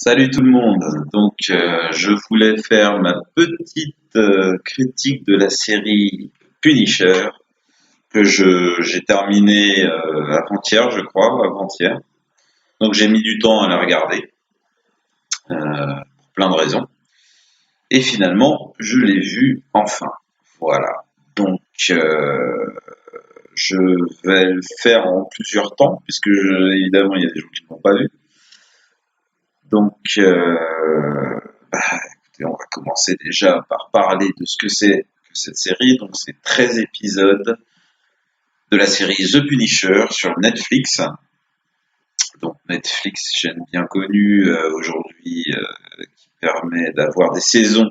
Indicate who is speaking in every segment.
Speaker 1: Salut tout le monde. Je voulais faire ma petite critique de la série Punisher que j'ai terminé avant-hier, je crois, avant-hier. Donc j'ai mis du temps à la regarder pour plein de raisons. Et finalement, je l'ai vue enfin. Voilà. Donc euh, je vais le faire en plusieurs temps puisque évidemment il y a des gens qui ne l'ont pas vu. Donc bah, écoutez, on va commencer déjà par parler de ce que c'est que cette série. Donc, c'est 13 épisodes de la série The Punisher sur Netflix. Donc, Netflix, chaîne bien connue aujourd'hui, qui permet d'avoir des saisons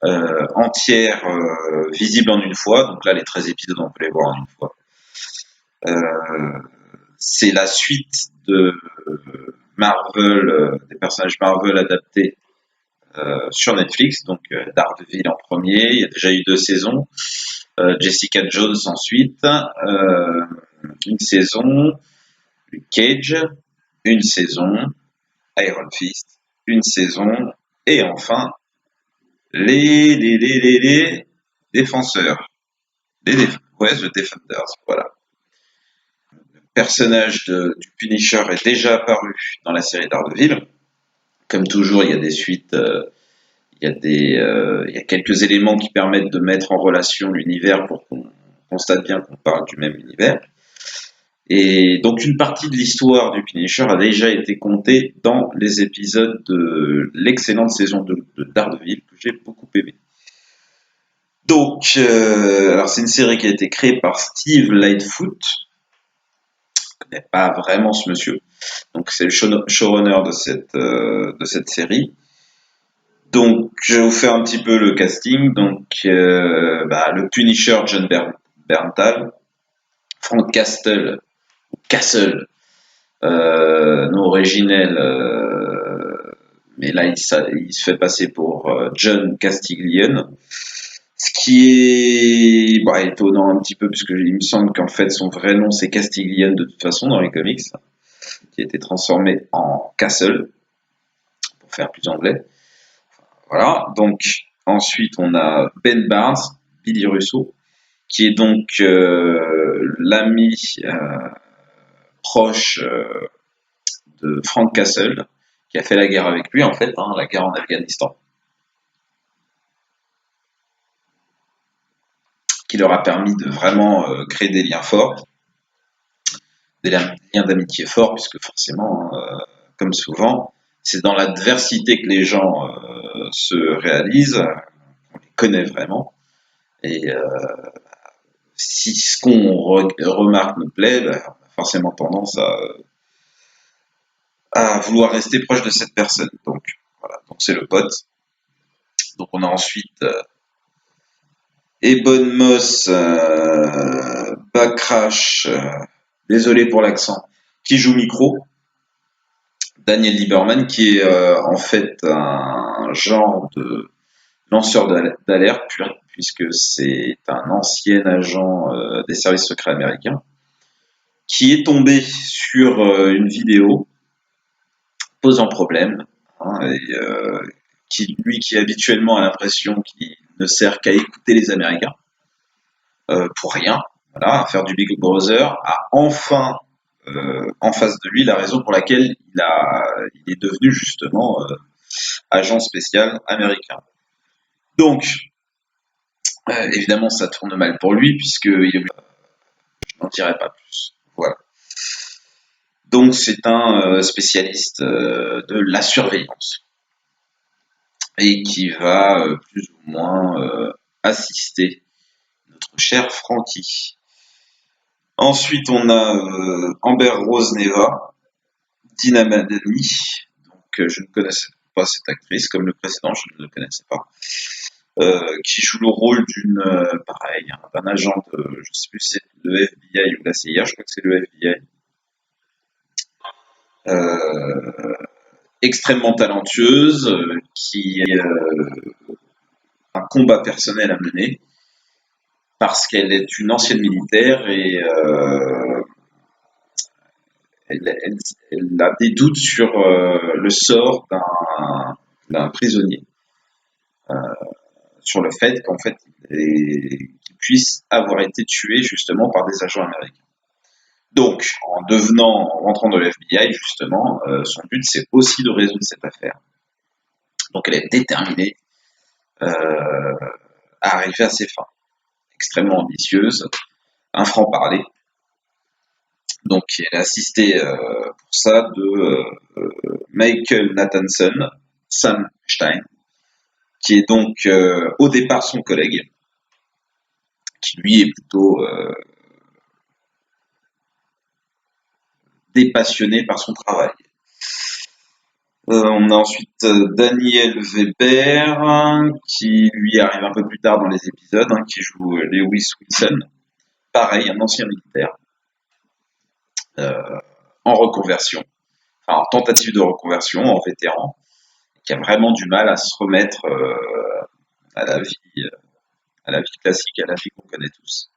Speaker 1: entières visibles en une fois. Donc là, les 13 épisodes, on peut les voir en une fois. Euh, c'est la suite de Marvel, des personnages Marvel adaptés sur Netflix, donc Daredevil en premier, il y a déjà eu 2 saisons, Jessica Jones ensuite, une saison, Luke Cage, une saison, Iron Fist, une saison, et enfin les défenseurs, ouais, The Defenders, voilà. Le personnage du Punisher est déjà apparu dans la série Daredevil. Comme toujours, il y a des suites il y a quelques éléments qui permettent de mettre en relation l'univers pour qu'on constate bien qu'on parle du même univers. Et donc une partie de l'histoire du Punisher a déjà été contée dans les épisodes de l'excellente saison de Daredevil que j'ai beaucoup aimé. Alors c'est une série qui a été créée par Steve Lightfoot. Je connais pas vraiment ce monsieur. Donc c'est le showrunner de cette série. Donc, je vais vous faire un petit peu le casting. Le Punisher John Berntal, Frank Castle, nom originel, mais là il se fait passer pour John Castiglione. Ce qui est étonnant un petit peu, puisque il me semble qu'en fait son vrai nom c'est Castiglione de toute façon dans les comics, qui a été transformé en Castle pour faire plus anglais. Voilà, donc ensuite on a Ben Barnes, Billy Russo, qui est donc l'ami proche de Frank Castle, qui a fait la guerre avec lui en fait, hein, la guerre en Afghanistan, qui leur a permis de vraiment créer des liens forts, des liens d'amitié forts, puisque forcément, comme souvent, c'est dans l'adversité que les gens se réalisent, on les connaît vraiment, et si ce qu'on remarque nous plaît, ben, on a forcément tendance à vouloir rester proche de cette personne. Donc voilà, donc c'est le pote. Donc on a ensuite Ebon Moss Backrash, désolé pour l'accent, qui joue Micro. Daniel Lieberman, qui est en fait un genre de lanceur d'alerte, puisque c'est un ancien agent des services secrets américains, qui est tombé sur une vidéo posant problème, hein, et qui habituellement a l'impression qu'il ne sert qu'à écouter les Américains, pour rien, voilà, à faire du Big Brother, a enfin en face de lui la raison pour laquelle il est devenu justement agent spécial américain. Donc, évidemment, ça tourne mal pour lui, puisque je n'en dirai pas plus. Voilà. Donc, c'est un spécialiste de la surveillance et qui va plus ou moins assister notre cher Frankie. Ensuite, on a Amber Rose Neva, Dina Madani. Donc, je ne connaissais pas cette actrice, comme le précédent, je ne le connaissais pas. Qui joue le rôle pareil, hein, d'un agent je sais plus si c'est le FBI ou la CIA, je crois que c'est le FBI. Extrêmement talentueuse, qui a un combat personnel à mener, parce qu'elle est une ancienne militaire et elle a des doutes sur le sort d'un prisonnier, sur le fait qu'en fait, qu'il puisse avoir été tué justement par des agents américains. Donc, en rentrant dans le FBI, justement, son but, c'est aussi de résoudre cette affaire. Donc, elle est déterminée à arriver à ses fins. Extrêmement ambitieuse, un franc-parler. Donc, elle est assistée pour ça de Michael Nathanson, Sam Stein, qui est donc au départ son collègue, qui lui est plutôt dépassionné par son travail. On a ensuite Daniel Weber, qui lui arrive un peu plus tard dans les épisodes, qui joue Lewis Wilson. Pareil, un ancien militaire, en reconversion, enfin en tentative de reconversion, en vétéran, qui a vraiment du mal à se remettre à la vie, à la vie classique, à la vie qu'on connaît tous.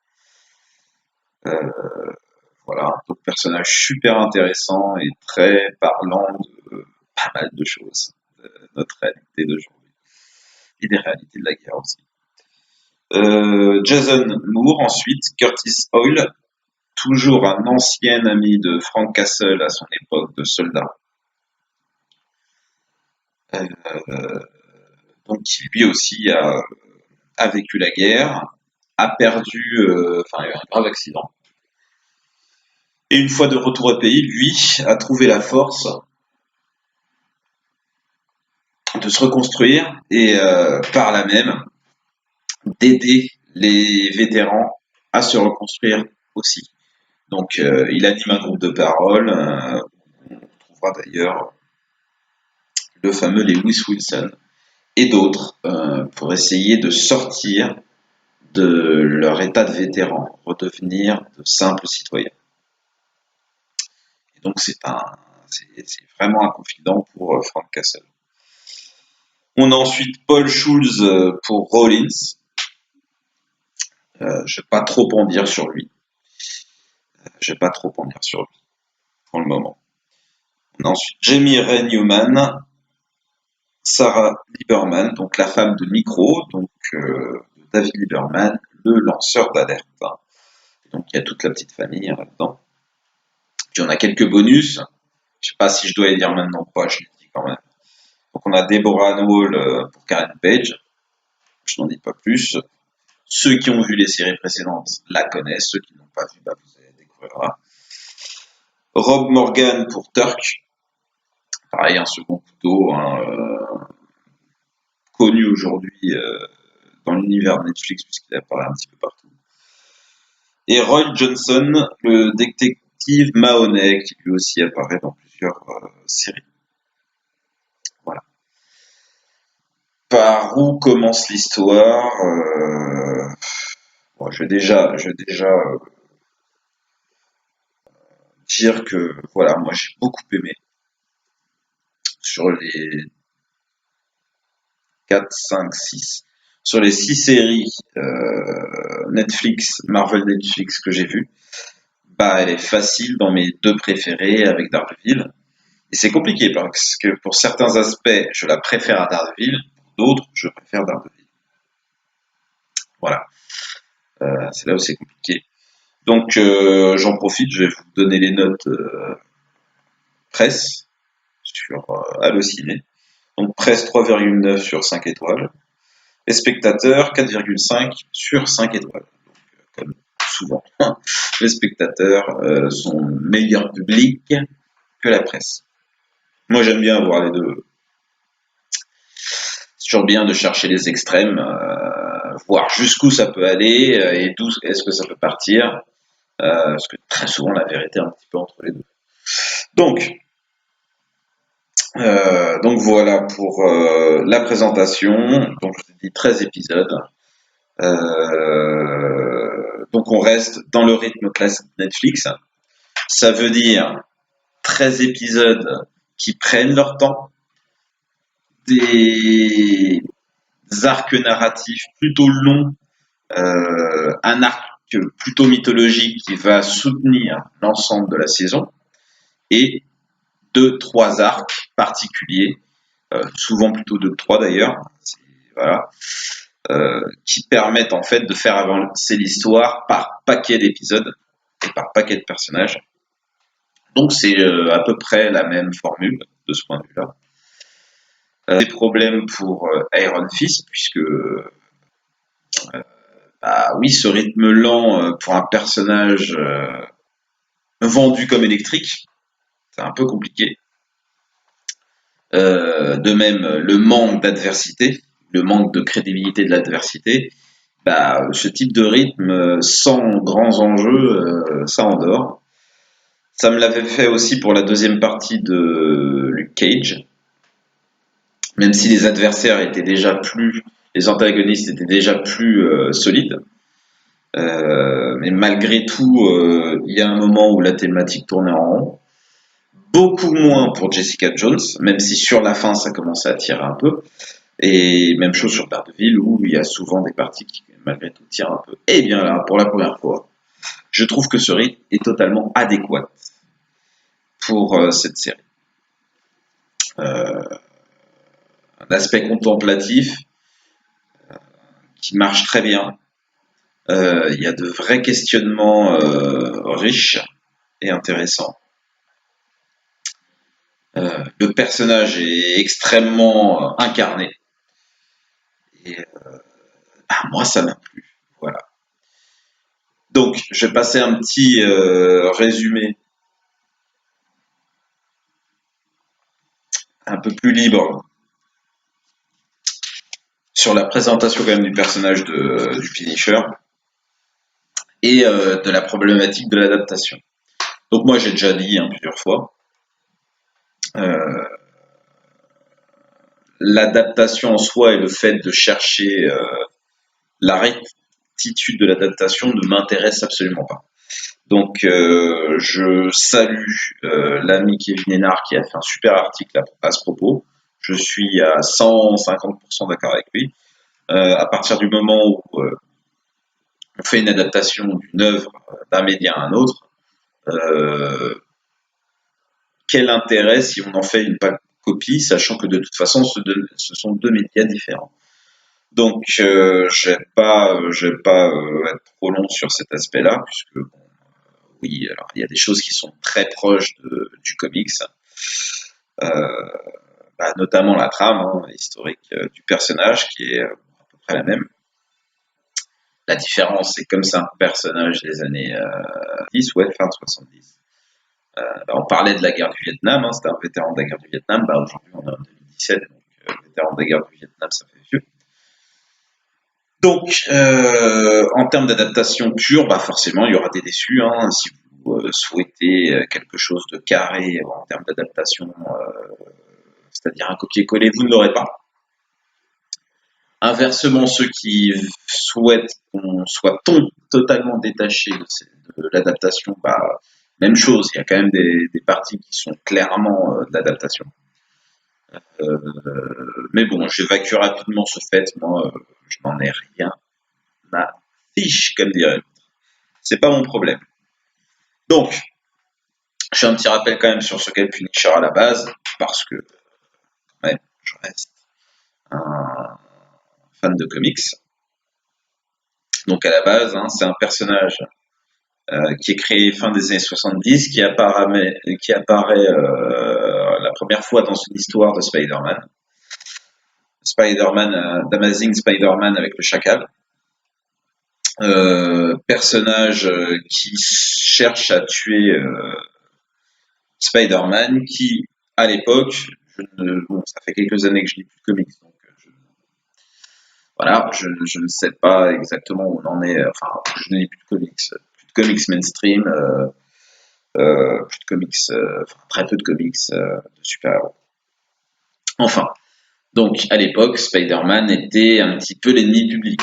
Speaker 1: Voilà, un personnage super intéressant et très parlant de pas mal de choses, de notre réalité d'aujourd'hui et des réalités de la guerre aussi. Jason Moore ensuite, Curtis Hoyle, toujours un ancien ami de Frank Castle à son époque de soldat. Donc qui lui aussi a vécu la guerre, a perdu, enfin il a eu un grave accident. Et une fois de retour au pays, lui a trouvé la force de se reconstruire et par là même d'aider les vétérans à se reconstruire aussi. Donc il anime un groupe de parole, on trouvera d'ailleurs le fameux Lewis Wilson et d'autres pour essayer de sortir de leur état de vétéran, redevenir de simples citoyens. Et donc c'est vraiment un confident pour Frank Castle. On a ensuite Paul Schulz pour Rollins. Je ne vais pas trop en dire sur lui. Pour le moment. On a ensuite Jamie Ray Newman, Sarah Lieberman, donc la femme de Micro, donc David Lieberman, le lanceur d'alerte. Donc il y a toute la petite famille là-dedans. Puis on a quelques bonus. Je sais pas si je dois les dire maintenant ou pas, je les dis quand même. Donc on a Deborah Ann Wall pour Karen Page. Je n'en dis pas plus. Ceux qui ont vu les séries précédentes la connaissent. Ceux qui n'ont pas vu, vous allez découvrir. Rob Morgan pour Turk. Pareil, un second couteau, connu aujourd'hui dans l'univers de Netflix puisqu'il apparaît un petit peu partout. Et Roy Johnson, le détective Mahoney, qui lui aussi apparaît dans plusieurs séries. Voilà. Par où commence l'histoire bon, je vais déjà dire que voilà, moi j'ai beaucoup aimé sur les 4, 5, 6. Sur les 6 séries Marvel Netflix que j'ai vues, elle est facile dans mes 2 préférés avec Daredevil. Et c'est compliqué parce que pour certains aspects, je la préfère à Daredevil, pour d'autres, je préfère Daredevil. Voilà. C'est là où c'est compliqué. Donc j'en profite, je vais vous donner les notes presse sur Allociné. Donc presse 3,9 sur 5 étoiles. Les spectateurs 4,5 sur 5 étoiles. Donc, comme souvent, les spectateurs sont meilleur public que la presse. Moi j'aime bien voir les deux. C'est toujours bien de chercher les extrêmes, voir jusqu'où ça peut aller et d'où est-ce que ça peut partir. Parce que très souvent la vérité est un petit peu entre les deux. Donc voilà pour la présentation. Donc je vous ai dit 13 épisodes. Donc on reste dans le rythme classique Netflix. Ça veut dire 13 épisodes qui prennent leur temps, des arcs narratifs plutôt longs, un arc plutôt mythologique qui va soutenir l'ensemble de la saison, et 2-3 arcs particuliers, souvent plutôt 2-3 d'ailleurs, voilà, qui permettent en fait de faire avancer l'histoire par paquet d'épisodes et par paquet de personnages. Donc c'est à peu près la même formule de ce point de vue-là. Des problèmes pour Iron Fist, puisque bah oui, ce rythme lent pour un personnage vendu comme électrique, c'est un peu compliqué. De même, le manque d'adversité, le manque de crédibilité de l'adversité, bah, ce type de rythme sans grands enjeux, ça endort. Ça me l'avait fait aussi pour la deuxième partie de Luke Cage, même si les adversaires étaient déjà plus, les antagonistes étaient déjà plus solides. Mais malgré tout, il y a un moment où la thématique tournait en rond. Beaucoup moins pour Jessica Jones, même si sur la fin ça commençait à tirer un peu. Et même chose sur Daredevil, où il y a souvent des parties qui malgré tout tirent un peu. Et bien là, pour la première fois, je trouve que ce rythme est totalement adéquat pour cette série. Un aspect contemplatif qui marche très bien. Il y a de vrais questionnements riches et intéressants. Le personnage est extrêmement incarné. Et moi, ça m'a plu. Voilà. Donc, je vais passer un petit résumé un peu plus libre sur la présentation quand même du personnage du Punisher et de la problématique de l'adaptation. Donc moi j'ai déjà dit plusieurs fois, l'adaptation en soi et le fait de chercher la rectitude de l'adaptation ne m'intéresse absolument pas. Donc je salue l'ami Kevin Hénard qui a fait un super article à ce propos. Je suis à 150% d'accord avec lui. À partir du moment où on fait une adaptation d'une œuvre d'un média à un autre, quel intérêt si on en fait une copie, sachant que de toute façon ce sont deux médias différents. Donc je vais pas être trop long sur cet aspect-là, puisque oui, alors il y a des choses qui sont très proches du comics, notamment la trame historique du personnage qui est à peu près la même. La différence, c'est comme c'est un personnage des années 10, ouais, fin de 70. On parlait de la guerre du Vietnam, c'était un vétéran de la guerre du Vietnam. Aujourd'hui, on est en 2017, donc vétéran de la guerre du Vietnam, ça fait vieux. Donc, en termes d'adaptation pure, forcément, il y aura des déçus. Si vous souhaitez quelque chose de carré en termes d'adaptation, c'est-à-dire un copier-coller, vous ne l'aurez pas. Inversement, ceux qui souhaitent qu'on soit totalement détaché de l'adaptation, même chose, il y a quand même des parties qui sont clairement de l'adaptation. Mais bon, j'évacue rapidement ce fait, moi, je n'en ai rien à fiche, comme dirait l'autre. C'est pas mon problème. Donc, je fais un petit rappel quand même sur ce qu'est le Punisher à la base, parce que ouais, je reste un fan de comics. Donc à la base, c'est un personnage qui est créé fin des années 70, qui apparaît la première fois dans une histoire de Spider-Man. d'Amazing Spider-Man avec le chacal. Personnage qui cherche à tuer Spider-Man, qui, à l'époque, ça fait quelques années que je lis plus de comics, donc je ne sais pas exactement où on en est. Enfin, je ne lis plus de comics mainstream, plus de comics, très peu de comics de super-héros. Enfin, donc à l'époque, Spider-Man était un petit peu l'ennemi public.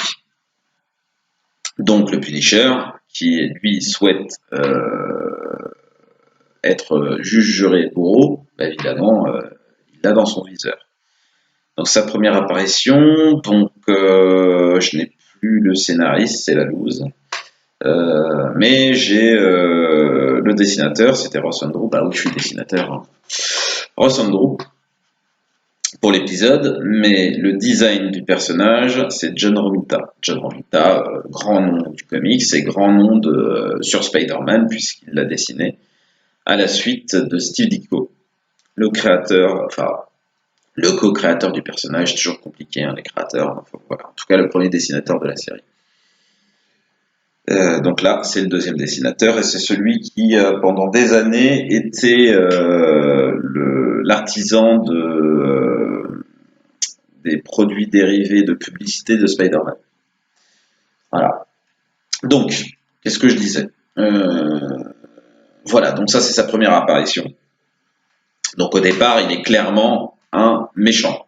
Speaker 1: Donc le Punisher, qui lui souhaite être juge, juré, bourreau, évidemment, il l'a dans son viseur. Donc sa première apparition, donc je n'ai plus le scénariste, c'est la loose. Mais j'ai le dessinateur, c'était Ross Andru, bah oui, je suis dessinateur, hein. Ross Andru pour l'épisode, mais le design du personnage, c'est John Romita. John Romita, grand nom du comics et grand nom sur Spider-Man, puisqu'il l'a dessiné, à la suite de Steve Ditko, le créateur, enfin, le co-créateur du personnage, toujours compliqué, hein, les créateurs, enfin, voilà. En tout cas, le premier dessinateur de la série. Donc là, c'est le deuxième dessinateur et c'est celui qui, pendant des années, était l'artisan des produits dérivés de publicité de Spider-Man. Voilà. Donc, qu'est-ce que je disais? Voilà, donc ça c'est sa première apparition. Donc au départ, il est clairement un méchant.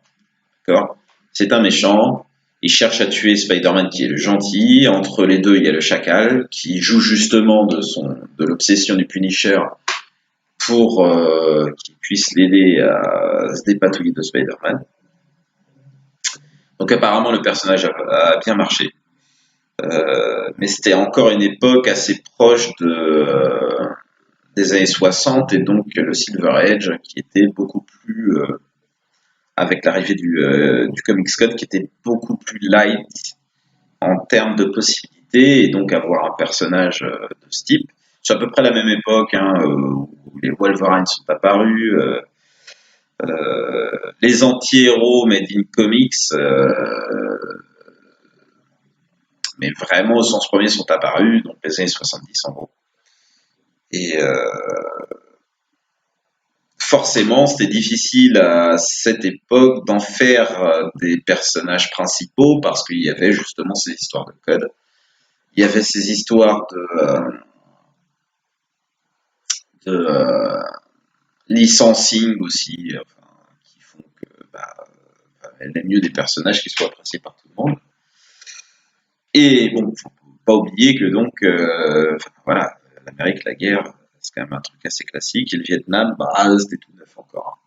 Speaker 1: D'accord? C'est un méchant. Il cherche à tuer Spider-Man qui est le gentil. Entre les deux, il y a le Chacal qui joue justement de l'obsession du Punisher pour qu'il puisse l'aider à se dépatouiller de Spider-Man. Donc apparemment le personnage a bien marché. Mais c'était encore une époque assez proche des années 60 et donc le Silver Age qui était beaucoup plus avec l'arrivée du Comics Code qui était beaucoup plus light en termes de possibilités et donc avoir un personnage de ce type. C'est à peu près la même époque hein, où les Wolverines sont apparus, les anti-héros made in comics, mais vraiment au sens premier sont apparus, donc les années 70 en gros. Et forcément, c'était difficile à cette époque d'en faire des personnages principaux parce qu'il y avait justement ces histoires de code. Il y avait ces histoires de licensing aussi, enfin, qui font que elle est mieux des personnages qui soient appréciés par tout le monde. Et bon, faut pas oublier que donc, voilà, l'Amérique, la guerre, c'est quand même un truc assez classique. Et le Vietnam, bah, c'était tout neuf encore.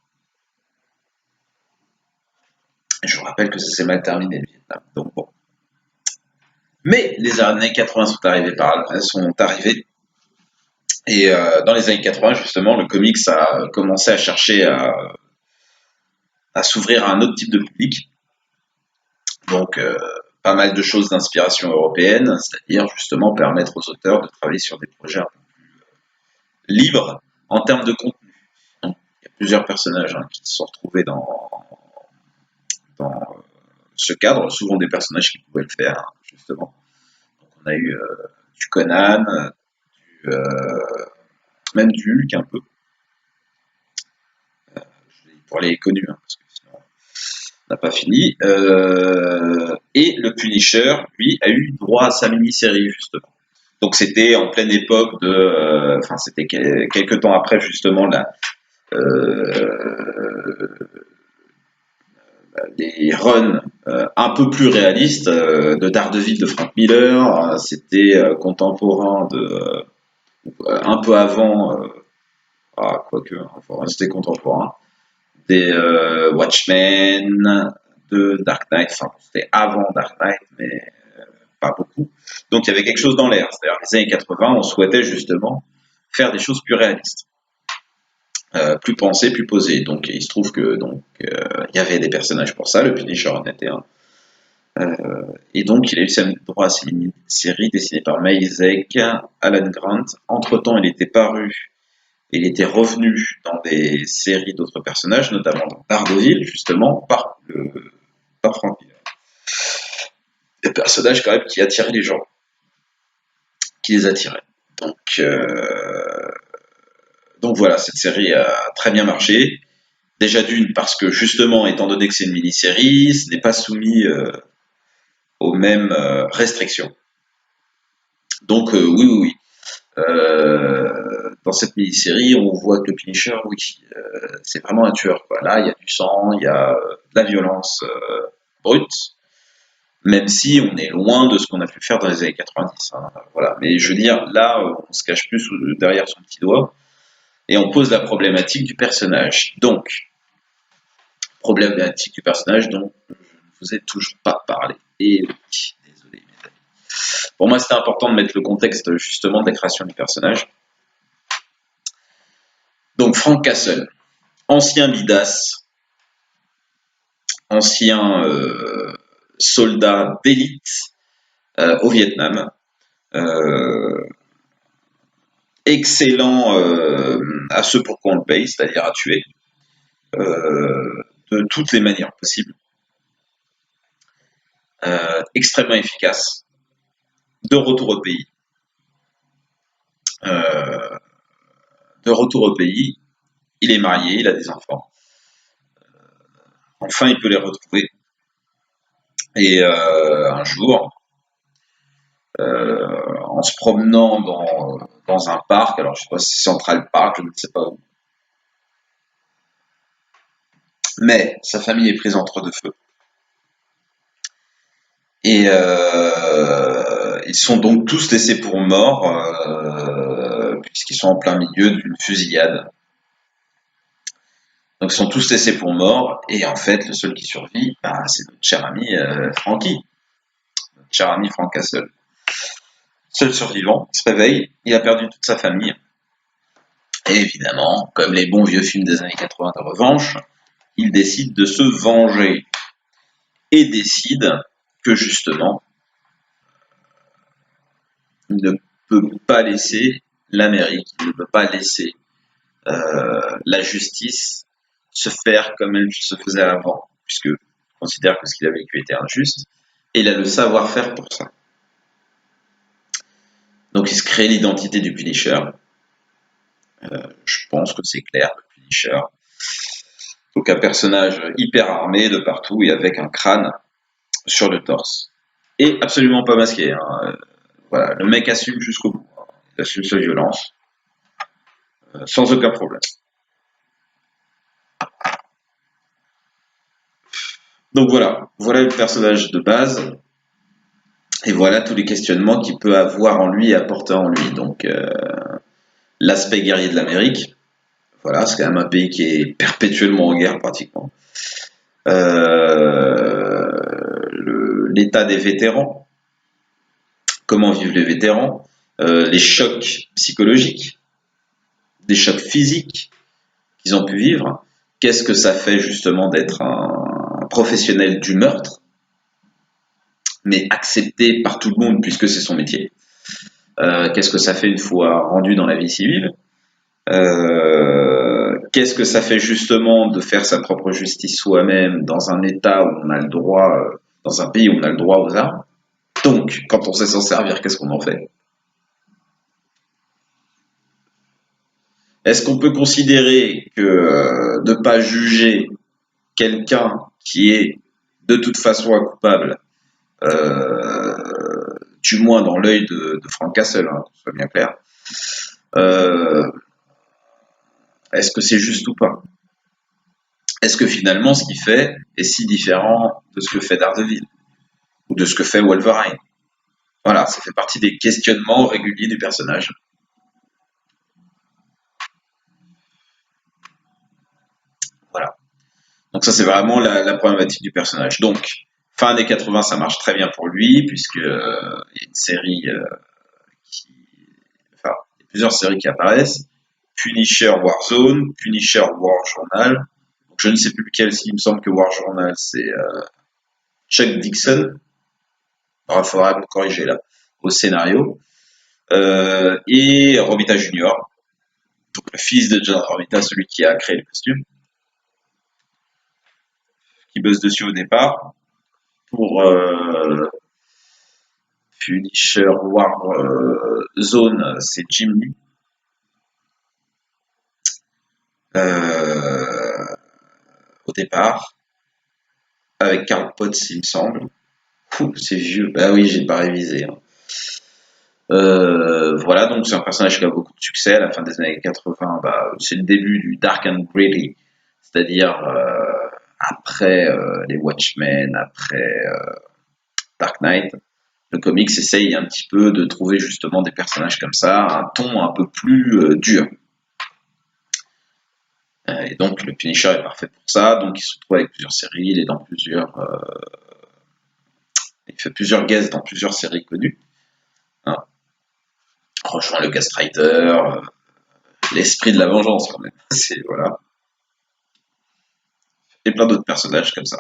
Speaker 1: Et je vous rappelle que ça s'est mal terminé le Vietnam. Donc bon. Mais les années 80 sont arrivées. Et dans les années 80, justement, le comics a commencé à chercher à s'ouvrir à un autre type de public. Donc, pas mal de choses d'inspiration européenne, c'est-à-dire justement permettre aux auteurs de travailler sur des projets un peu libres en termes de contenu. Donc, il y a plusieurs personnages hein, qui se sont retrouvés dans ce cadre, souvent des personnages qui pouvaient le faire, hein, justement. Donc, on a eu du Conan, même du Hulk un peu, pour les connus, hein, parce que sinon on n'a pas fini. Et le Punisher, lui, a eu droit à sa mini-série, justement. Donc c'était en pleine époque enfin c'était quelques temps après justement des runs un peu plus réalistes de Daredevil de Frank Miller. C'était contemporain un peu avant, quoique, enfin, c'était contemporain des Watchmen, de Dark Knight. Enfin c'était avant Dark Knight, mais pas beaucoup. Donc il y avait quelque chose dans l'air. C'est-à-dire les années 80, on souhaitait justement faire des choses plus réalistes. Plus pensé, plus posé. Donc il se trouve que donc il y avait des personnages pour ça, le Punisher en était un. Et donc il a eu droit à ces séries dessinées par Maizek, Alan Grant. Entre-temps, il était paru, il était revenu dans des séries d'autres personnages, notamment dans Daredevil, justement, par Frank Miller. Des personnages quand même qui attiraient les gens, qui les attiraient. Donc voilà, cette série a très bien marché. Déjà d'une, parce que justement, étant donné que c'est une mini-série, ce n'est pas soumis aux mêmes restrictions. Donc oui, oui, oui. Dans cette mini-série, on voit que le Punisher, oui, c'est vraiment un tueur, quoi. Là, il y a du sang, il y a de la violence brute, même si on est loin de ce qu'on a pu faire dans les années 90. Hein, voilà. Mais je veux dire, là, on se cache plus derrière son petit doigt et on pose la problématique du personnage. Donc, problématique du personnage dont je ne vous ai toujours pas parlé. Et oui, désolé, mes amis. Pour moi, c'était important de mettre le contexte justement de la création du personnage. Donc Frank Castle, ancien bidas, ancien soldat d'élite au Vietnam, euh, excellent à ce pour quoi on le paye, c'est-à-dire à tuer, de toutes les manières possibles, extrêmement efficace, de retour au pays. Euh, de retour au pays, il est marié, il a des enfants. Enfin, il peut les retrouver. Et un jour, en se promenant dans un parc, alors je sais pas si c'est Central Park, je ne sais pas où, mais sa famille est prise entre deux feux. Et ils sont donc tous laissés pour morts, puisqu'ils sont en plein milieu d'une fusillade. Donc ils sont tous laissés pour morts, et en fait, le seul qui survit, bah, c'est notre cher ami Frankie, notre cher ami Frank Castle. Seul survivant, il se réveille, il a perdu toute sa famille. Et évidemment, comme les bons vieux films des années 80 de revanche, il décide de se venger. Et décide que justement, il ne peut pas laisser l'Amérique, il ne peut pas laisser la justice se faire comme elle se faisait avant, puisque il considère que ce qu'il a vécu était injuste, et il a le savoir-faire pour ça. Donc il se crée l'identité du Punisher. Je pense que c'est clair, le Punisher. Donc un personnage hyper armé de partout et avec un crâne sur le torse. Et absolument pas masqué. Hein. Voilà, le mec assume jusqu'au bout. Il assume sa violence, sans aucun problème. Donc voilà le personnage de base. Et voilà tous les questionnements qu'il peut avoir en lui et apporter en lui. Donc l'aspect guerrier de l'Amérique, voilà, c'est quand même un pays qui est perpétuellement en guerre pratiquement. L'état des vétérans, comment vivent les vétérans, les chocs psychologiques, des chocs physiques qu'ils ont pu vivre. Qu'est-ce que ça fait justement d'être un professionnel du meurtre, mais accepté par tout le monde puisque c'est son métier. Qu'est-ce que ça fait une fois rendu dans la vie civile. Qu'est-ce que ça fait justement de faire sa propre justice soi-même dans un état où on a le droit, dans un pays où on a le droit aux armes. Donc, quand on sait s'en servir, qu'est-ce qu'on en fait? Est-ce qu'on peut considérer que de ne pas juger quelqu'un qui est de toute façon un coupable, du moins dans l'œil de Frank Castle, hein, qu'on soit bien clair, euh, est-ce que c'est juste ou pas? Est-ce que finalement ce qu'il fait est si différent de ce que fait Daredevil ou de ce que fait Wolverine? Voilà, ça fait partie des questionnements réguliers du personnage. Voilà. Donc ça c'est vraiment la problématique du personnage. Donc fin années 80, ça marche très bien pour lui puisque il y a une série qui, enfin, il y a plusieurs séries qui apparaissent. Punisher Warzone, Punisher War Journal. Donc, je ne sais plus lequel, il me semble que War Journal c'est Chuck Dixon. Il faudra me corriger là au scénario. Et Romita Junior, donc le fils de John Romita, celui qui a créé le costume, qui bosse dessus au départ. Pour Punisher War Zone, c'est Jim Lee. Au départ, avec Carl Potts, il me semble. C'est vieux. Ah oui, j'ai pas révisé. Hein. Voilà, donc c'est un personnage qui a beaucoup de succès à la fin des années 80. Bah, c'est le début du Dark and Gritty, c'est-à-dire après les Watchmen, après Dark Knight. Le comics essaye un petit peu de trouver justement des personnages comme ça, un ton un peu plus dur. Et donc le Punisher est parfait pour ça, donc il se retrouve avec plusieurs séries, il est dans plusieurs Il fait plusieurs guests dans plusieurs séries connues. Hein. Rejoint le Ghost Rider, l'esprit de la vengeance quand même. C'est voilà. Et plein d'autres personnages comme ça.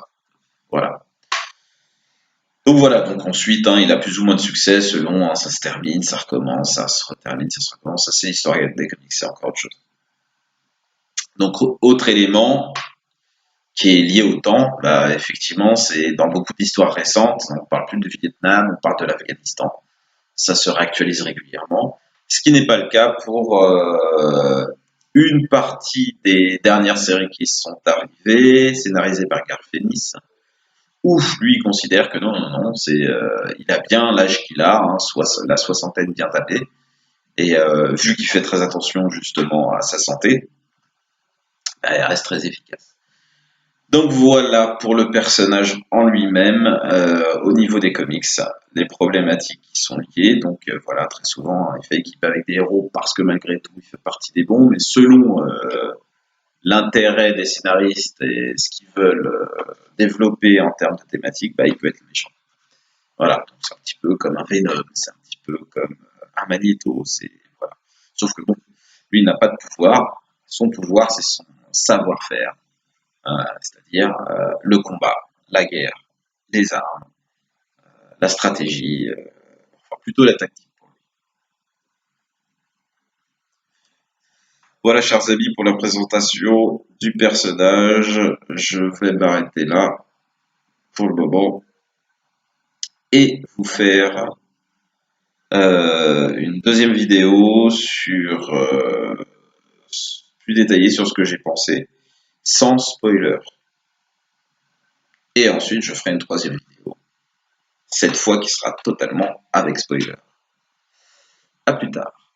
Speaker 1: Voilà. Donc voilà, donc ensuite, hein, il a plus ou moins de succès selon, hein, ça se termine, ça recommence, ça se termine, ça se recommence, ça c'est l'histoire des comics, c'est encore autre chose. Donc autre élément qui est lié au temps, bah, effectivement, c'est dans beaucoup d'histoires récentes, on parle plus du Vietnam, on parle de l'Afghanistan, ça se réactualise régulièrement, ce qui n'est pas le cas pour une partie des dernières séries qui sont arrivées, scénarisées par Garth Ennis, où lui il considère que non, non, non, il a bien l'âge qu'il a, hein, la soixantaine bien tapée, et vu qu'il fait très attention justement à sa santé, bah, elle reste très efficace. Donc voilà pour le personnage en lui-même, au niveau des comics, les problématiques qui sont liées. Donc voilà, très souvent, il fait équipe avec des héros parce que malgré tout, il fait partie des bons, mais selon l'intérêt des scénaristes et ce qu'ils veulent développer en termes de thématiques, bah, il peut être méchant. Voilà, donc c'est un petit peu comme un Venom, c'est un petit peu comme un Magneto, c'est voilà. Sauf que bon, lui il n'a pas de pouvoir. Son pouvoir, c'est son savoir-faire, c'est-à-dire le combat, la guerre, les armes, la stratégie, enfin plutôt la tactique. Voilà, chers amis, pour la présentation du personnage. Je vais m'arrêter là pour le moment et vous faire une deuxième vidéo sur plus détaillée sur ce que j'ai pensé, sans spoiler. Et ensuite, je ferai une troisième vidéo, cette fois qui sera totalement avec spoiler. À plus tard.